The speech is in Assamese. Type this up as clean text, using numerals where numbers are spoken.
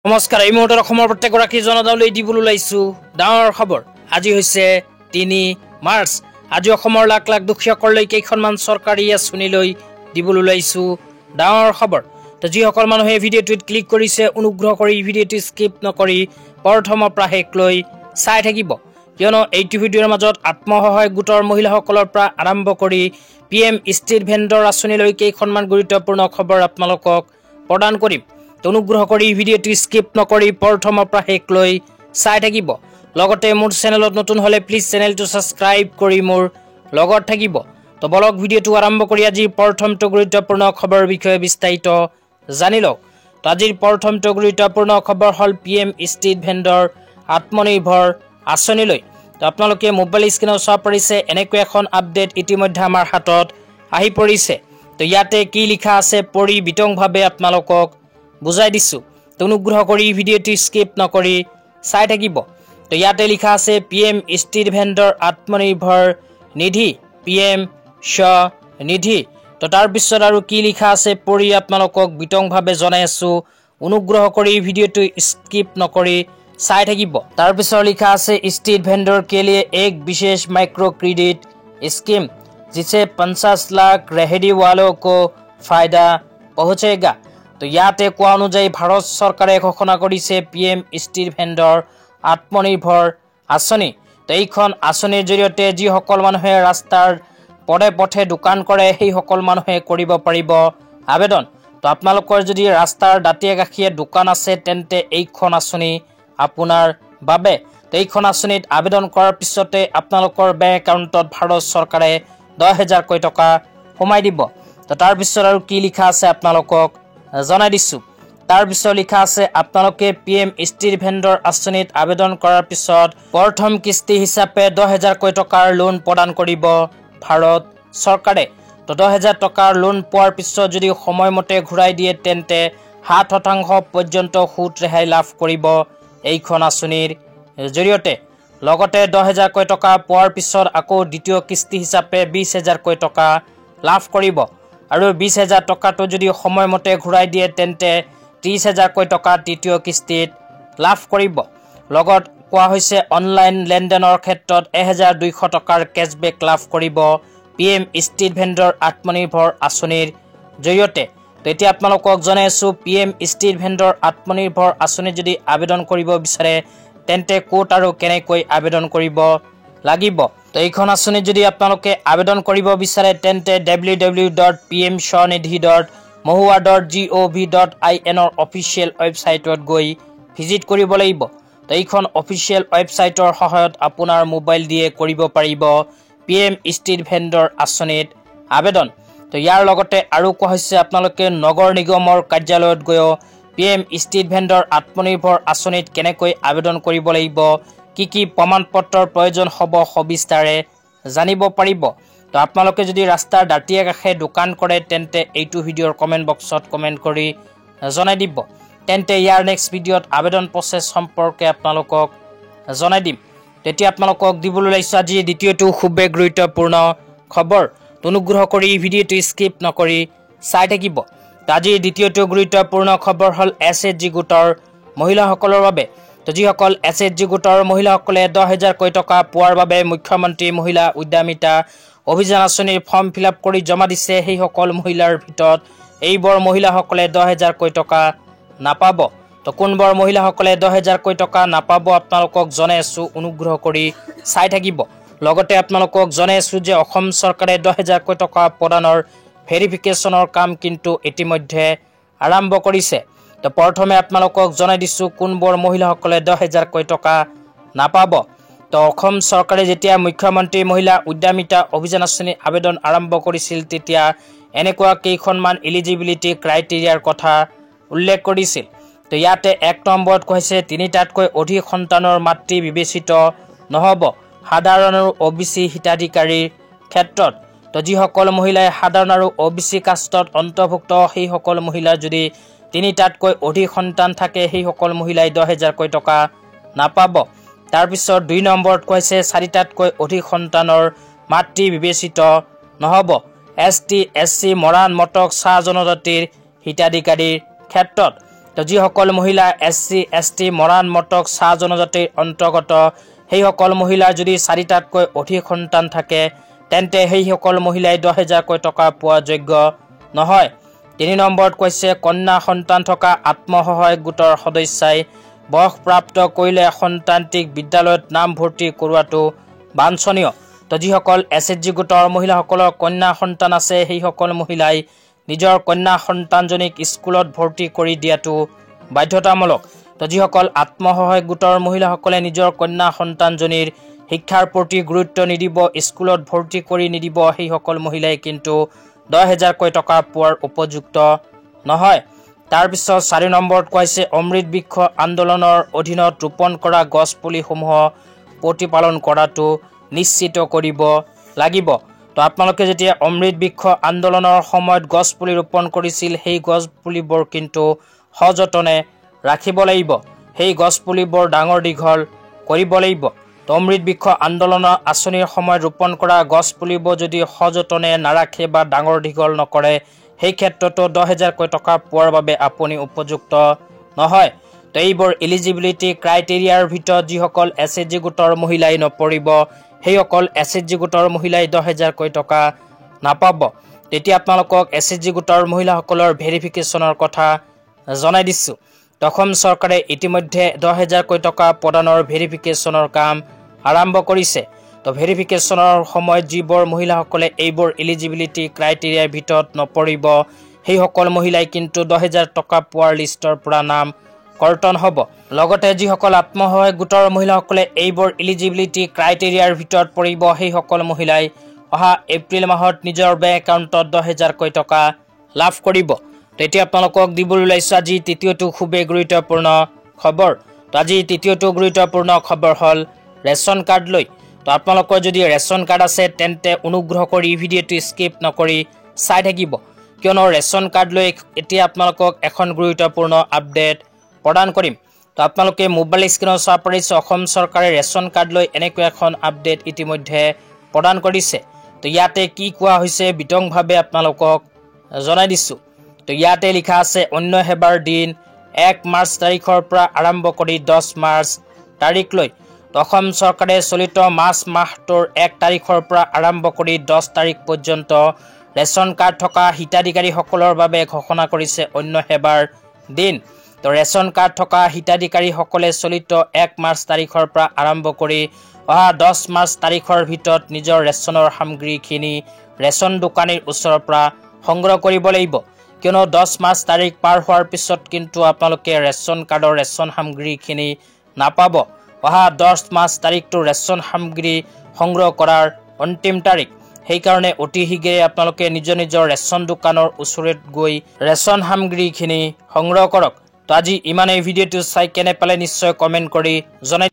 নমস্কাৰ এই মুহূৰ্তত অসমৰ প্ৰত্যেকগৰাকী জনতালৈ দিবলৈ ওলাইছো ডাঙৰ খবৰ। আজি হৈছে ৩ মাৰ্চ। আজি অসমৰ লাখ লাখ দুখীয়াসকললৈ কেইখনমান চৰকাৰী আঁচনিলৈ দিবলৈ ওলাইছো ডাঙৰ খবৰ। তো যিসকল মানুহে ভিডিঅ'টোত ক্লিক কৰিছে অনুগ্ৰহ কৰি ভিডিঅ'টো স্কিপ নকৰি প্ৰথমৰ পৰা শেষলৈ চাই থাকিব, কিয়নো এইটো ভিডিঅ'ৰ মাজত আত্মসহায়ক গোটৰ মহিলাসকলৰ পৰা আৰম্ভ কৰি PM ষ্ট্ৰীট ভেণ্ডৰ আঁচনিলৈ কেইখনমান গুৰুত্বপূৰ্ণ খবৰ আপোনালোকক প্ৰদান কৰিম। অনুগ্ৰহ কৰি ভিডিঅ'টো স্কিপ নকৰি প্ৰথমৰ পৰা শেষলৈ চাই থাকিব। লগতে মোৰ চেনেলত নতুন হলে প্লিজ চেনেলটো সাবস্ক্ৰাইব কৰি মোৰ লগত থাকিব। তো বলক ভিডিঅ'টো আৰম্ভ কৰি আজি প্ৰথমটো গুৰুত্বপূৰ্ণ খবৰৰ বিষয়ে বিস্তাৰিত জানি লওক। তো আজিৰ প্ৰথমটো গুৰুত্বপূৰ্ণ খবৰ হ'ল PM ষ্ট্ৰীট ভেণ্ডৰ আত্মনিৰ্ভৰ আঁচনিলৈ। তো আপোনালোকে মোবাইল স্ক্ৰীনত চাব পাৰিছে এনেকৈ এখন আপডেট ইতিমধ্যে আমাৰ হাতত আহি পৰিছে। তো ইয়াতে কি লিখা আছে পঢ়ি বিতংভাৱে আপোনালোকক বুজাই দিছো। তো অনুগ্ৰহ কৰি ভিডিঅ'টো স্কিপ নকৰি চাই থাকিব। তো ইয়াতে লিখা আছে PM ষ্ট্ৰীট ভেণ্ডৰ আত্মনিৰ্ভৰ নিধি PM স্বনিধি। তো তাৰপিছত আৰু কি লিখা আছে পঢ়ি আপোনালোকক বিতংভাৱে জনাই আছো, অনুগ্ৰহ কৰি ভিডিঅ'টো স্কিপ নকৰি চাই থাকিব। তাৰপিছত লিখা আছে स्ट्रीट वेंडर के लिए एक विशेष माइक्रो क्रेडिट स्कीम जिससे 50 लाख रेहड़ी वालों को फायदा पहुंचेगा। तो ইয়াতে কোৱা অনুযায়ী ভাৰত চৰকাৰে ঘোষণা কৰিছে PM ষ্ট্ৰীট ভেণ্ডৰ আত্মনিৰ্ভৰ আঁচনি। তো এইখন আঁচনিৰ জৰিয়তে যিসকল মানুহে ৰাস্তাৰ পদে পথে দোকান কৰে সেইসকল মানুহে কৰিব পাৰিব আবেদন। তো আপোনালোকৰ যদি ৰাস্তাৰ দাঁতিয়ে কাষিয়ে দোকান আছে তেন্তে এইখন আঁচনি আপোনাৰ বাবে। তো এইখন আঁচনিত আবেদন কৰাৰ পিছতে আপোনালোকৰ বেংক একাউণ্টত ভাৰত চৰকাৰে 10,000 টকা সোমাই দিব। তো তাৰপিছত আৰু কি লিখা আছে আপোনালোকক জনাই দিছো। তাৰপিছত লিখা আছে আপোনালোকে PM ষ্ট্ৰীট ভেণ্ডৰ আঁচনিত আবেদন কৰাৰ পিছত প্ৰথম কিস্তি হিচাপে 10,000 টকাৰ লোন প্ৰদান কৰিব ভাৰত চৰকাৰে। তো 10,000 টকাৰ লোন পোৱাৰ পিছত যদি সময়মতে ঘূৰাই দিয়ে তেন্তে 7% পৰ্যন্ত সুদ ৰেহাই লাভ কৰিব এইখন আঁচনিৰ জৰিয়তে। লগতে 10,000 টকা পোৱাৰ পিছত আকৌ দ্বিতীয় কিস্তি হিচাপে 20,000 টকা লাভ কৰিব, আৰু 20,000 টকাটো যদি সময়মতে ঘূৰাই দিয়ে তেন্তে 30,000 টকা তৃতীয় কিস্তিত লাভ কৰিব। লগত কোৱা হৈছে অনলাইন লেনদেনৰ ক্ষেত্ৰত 1,200 টকাৰ কেছবেক লাভ কৰিব PM ষ্ট্ৰীট ভেণ্ডৰ আত্মনিৰ্ভৰ আঁচনিৰ জৰিয়তে। তো এতিয়া আপোনালোকক জনাই আছো PM ষ্ট্ৰীট ভেণ্ডৰ আত্মনিৰ্ভৰ আঁচনি যদি আবেদন কৰিব বিচাৰে তেন্তে ক'ত আৰু কেনেকৈ আবেদন কৰিব লাগিব। তো এইখন আঁচনিত যদি আপোনালোকে আবেদন কৰিব বিচাৰে তেন্তে www.pmswanidhi.mohua.gov.in অফিচিয়েল ৱেবছাইটত গৈ ভিজিট কৰিব লাগিব। তো এইখন অফিচিয়েল ৱেবছাইটৰ সহায়ত আপোনাৰ মোবাইল দিয়ে কৰিব পাৰিব PM ষ্ট্ৰীট ভেণ্ডৰ আঁচনিত আবেদন। তো ইয়াৰ লগতে আৰু কোৱা হৈছে আপোনালোকে নগৰ নিগমৰ কাৰ্যালয়ত গৈও PM ষ্ট্ৰীট ভেণ্ডৰ আত্মনিৰ্ভৰ আঁচনিত কেনেকৈ আবেদন কৰিব লাগিব, কি কি প্ৰমাণ পত্ৰৰ প্ৰয়োজন হ'ব সবিস্তাৰে জানিব পাৰিব। তো আপোনালোকে যদি ৰাস্তাৰ দাঁতিয়ে কাষে দোকান কৰে তেন্তে এইটো ভিডিঅ'ৰ কমেণ্ট বক্সত কমেণ্ট কৰি জনাই দিব। তেন্তে ইয়াৰ নেক্সট ভিডিঅ'ত আবেদন প্ৰচেছ সম্পৰ্কে আপোনালোকক জনাই দিম। তেতিয়া আপোনালোকক দিবলৈ ওলাইছো আজি দ্বিতীয়টো খুবেই গুৰুত্বপূৰ্ণ খবৰ। অনুগ্ৰহ কৰি ভিডিঅ'টো স্কিপ নকৰি চাই থাকিব। আজিৰ দ্বিতীয়টো গুৰুত্বপূৰ্ণ খবৰ হ'ল SHG গোটৰ মহিলাসকলৰ বাবে। তো যিসকল SHG গোটৰ মহিলাসকলে 10,000 টকা পোৱাৰ বাবে মুখ্যমন্ত্ৰী মহিলা উদ্যমিতা অভিযান আঁচনিৰ ফৰ্ম ফিল আপ কৰি জমা দিছে সেইসকল মহিলাৰ ভিতৰত এইবোৰ মহিলাসকলে 10,000 টকা নাপাব। তো কোনবোৰ মহিলাসকলে 10,000 টকা নাপাব আপোনালোকক জনাই আছো, অনুগ্ৰহ কৰি চাই থাকিব। লগতে আপোনালোকক জনাই আছো যে অসম চৰকাৰে 10,000 টকা প্ৰদানৰ ভেৰিফিকেশ্যনৰ কাম কিন্তু ইতিমধ্যে আৰম্ভ কৰিছে। তো প্ৰথমে আপোনালোকক জনাই দিছো কোনবোৰ মহিলাসকলে 10,000 টকা নাপাব। তো অসম চৰকাৰে যেতিয়া মুখ্যমন্ত্ৰী মহিলা উদ্যমিতা অভিযান আঁচনি আবেদন আৰম্ভ কৰিছিল তেতিয়া এনেকুৱা কেইখনমান এলিজিবিলিটি ক্ৰাইটেৰিয়াৰ কথা উল্লেখ কৰিছিল। তো ইয়াতে 1 নম্বৰত কৈছে 3টাতকৈ অধিক সন্তানৰ মাতৃ বিবেচিত নহ'ব সাধাৰণ আৰু OBC হিতাধিকাৰীৰ ক্ষেত্ৰত। তো যিসকল মহিলাই সাধাৰণ আৰু OBC কাষ্টত অন্তৰ্ভুক্ত সেইসকল মহিলাৰ যদি 3টাতকৈ অধিক সন্তান থাকে সেইসকল মহিলাই 10,000 টকা নাপাব। তাৰপিছত 2 নম্বৰত কৈছে 4টাতকৈ অধিক সন্তানৰ মাতৃ বিবেচিত নহ'ব ST SC মৰাণ মটক চাহ জনজাতিৰ হিতাধিকাৰীৰ ক্ষেত্ৰত। তো তো যিসকল মহিলা SC ST মৰাণ মটক চাহ জনজাতিৰ অন্তৰ্গত সেইসকল মহিলাৰ যদি 4টাতকৈ অধিক সন্তান থাকে তেন্তে সেইসকল মহিলাই 10,000কৈ টকা পোৱা যোগ্য নহয়। 3 নম্বৰত কৈছে কন্যা সন্তান থকা আত্মসহায়ক গোটৰ সদস্যাই বয়সপ্ৰাপ্ত কৰিলে সন্তান্ত্ৰিক বিদ্যালয়ত নাম ভৰ্তি কৰোৱাটো বাঞ্ছনীয়। তো যিসকল SHG গোটৰ মহিলাসকলৰ কন্যা সন্তান আছে সেইসকল মহিলাই নিজৰ কন্যা সন্তানজনীক স্কুলত ভৰ্তি কৰি দিয়াটো বাধ্যতামূলক। তো যিসকল আত্মসহায়ক গোটৰ মহিলাসকলে নিজৰ কন্যা সন্তানজনীৰ শিক্ষাৰ প্ৰতি গুৰুত্ব নিদিব, স্কুলত ভৰ্তি কৰি নিদিব, সেইসকল মহিলাই কিন্তু 10,000কৈ টকা পোৱাৰ উপযুক্ত নহয়। তাৰপিছত 4 নম্বৰত কৈছে অমৃত বৃক্ষ আন্দোলনৰ অধীনত ৰোপণ কৰা গছপুলিসমূহ প্ৰতিপালন কৰাটো নিশ্চিত কৰিব লাগিব। তো আপোনালোকে যেতিয়া অমৃত বৃক্ষ আন্দোলনৰ সময়ত গছপুলি ৰোপণ কৰিছিল সেই গছপুলিবোৰ কিন্তু সযতনে ৰাখিব লাগিব, সেই গছপুলিবোৰ ডাঙৰ দীঘল কৰিব লাগিব। তো অমৃত বৃক্ষ আন্দোলনৰ আঁচনিৰ সময়ত ৰোপণ কৰা গছপুলিবোৰ যদি সযতনে নাৰাখে বা ডাঙৰ দীঘল নকৰে সেই ক্ষেত্ৰতো 10,000কৈ টকা পোৱাৰ বাবে আপুনি উপযুক্ত নহয়। তো এইবোৰ এলিজিবিলিটি ক্ৰাইটেৰিয়াৰ ভিতৰত যিসকল SHG গোটৰ মহিলাই নপৰিব সেইসকল SHG গোটৰ মহিলাই 10,000কৈ টকা নাপাব। তেতিয়া আপোনালোকক SHG গোটৰ মহিলাসকলৰ ভেৰিফিকেশ্যনৰ কথা জনাই দিছোঁ। অসম চৰকাৰে ইতিমধ্যে 10,000কৈ টকা প্ৰদানৰ ভেৰিফিকেশ্যনৰ কাম আৰম্ভ কৰিছে। তো ভেৰিফিকেশ্যনৰ সময়ত যিবোৰ মহিলাসকলে এইবোৰ এলিজিবিলিটি ক্ৰাইটেৰিয়াৰ ভিতৰত নপৰিব সেইসকল মহিলাই কিন্তু 10,000 টকা পোৱাৰ লিষ্টৰ পৰা নাম কৰ্তন হ'ব। লগতে যিসকল আত্মসহায়ক গোটৰ মহিলাসকলে এইবোৰ এলিজিবিলিটি ক্ৰাইটেৰিয়াৰ ভিতৰত পৰিব সেইসকল মহিলাই অহা এপ্ৰিল মাহত নিজৰ বেংক একাউণ্টত 10,000কৈ টকা লাভ কৰিব। তো এতিয়া আপোনালোকক দিবলৈ ওলাইছোঁ আজি তৃতীয়টো খুবেই গুৰুত্বপূৰ্ণ খবৰ। তো আজি তৃতীয়টো গুৰুত্বপূৰ্ণ খবৰ হ'ল ৰেচন কাৰ্ড লৈ। তো আপোনালোকৰ যদি ৰেচন কাৰ্ড আছে তেন্তে অনুগ্ৰহ কৰি ভিডিঅ'টো স্কিপ নকৰি চাই থাকিব, কিয়নো ৰেচন কাৰ্ড লৈ এতিয়া আপোনালোকক এখন গুৰুত্বপূৰ্ণ আপডেট প্ৰদান কৰিম। তো আপোনালোকে মোবাইল স্ক্ৰীনত চাব পাৰিছে অসম চৰকাৰে ৰেচন কাৰ্ড লৈ এনেকুৱা এখন আপডেট ইতিমধ্যে প্ৰদান কৰিছে। তো ইয়াতে কি কোৱা হৈছে বিতংভাৱে আপোনালোকক জনাই দিছোঁ। তো ইয়াতে লিখা আছে অন্য সেৱাৰ দিন 1 মাৰ্চ তাৰিখৰ পৰা আৰম্ভ কৰি 10 মাৰ্চ তাৰিখলৈ। অসম চৰকাৰে চলিত মাৰ্চ মাহটোৰ 1 তাৰিখৰ পৰা আৰম্ভ কৰি 10 তাৰিখ পৰ্যন্ত ৰেচন কাৰ্ড থকা হিতাধিকাৰীসকলৰ বাবে ঘোষণা কৰিছে অন্য সেৱাৰ দিন। তো ৰেচন কাৰ্ড থকা হিতাধিকাৰীসকলে চলিত 1 মাৰ্চ তাৰিখৰ পৰা আৰম্ভ কৰি অহা 10 মাৰ্চ তাৰিখৰ ভিতৰত নিজৰ ৰেচনৰ সামগ্ৰীখিনি ৰেচন দোকানীৰ ওচৰৰ পৰা সংগ্ৰহ কৰিব লাগিব, কিয়নো 10 মাৰ্চ তাৰিখ পাৰ হোৱাৰ পিছত কিন্তু আপোনালোকে ৰেচন কাৰ্ডৰ ৰেচন সামগ্ৰীখিনি নাপাব। অহা 10 মাৰ্চ তাৰিখটো ৰেচন সামগ্ৰী সংগ্ৰহ কৰাৰ অন্তিম তাৰিখ। সেইকাৰণে অতি শীঘ্ৰে আপোনালোকে নিজৰ ৰেচন দোকানৰ ওচৰত গৈ ৰেচন সামগ্ৰীখিনি সংগ্ৰহ কৰক। তো আজি ইমানেই, ভিডিঅ'টো চাই কেনে পালে নিশ্চয় কমেণ্ট কৰি জনাই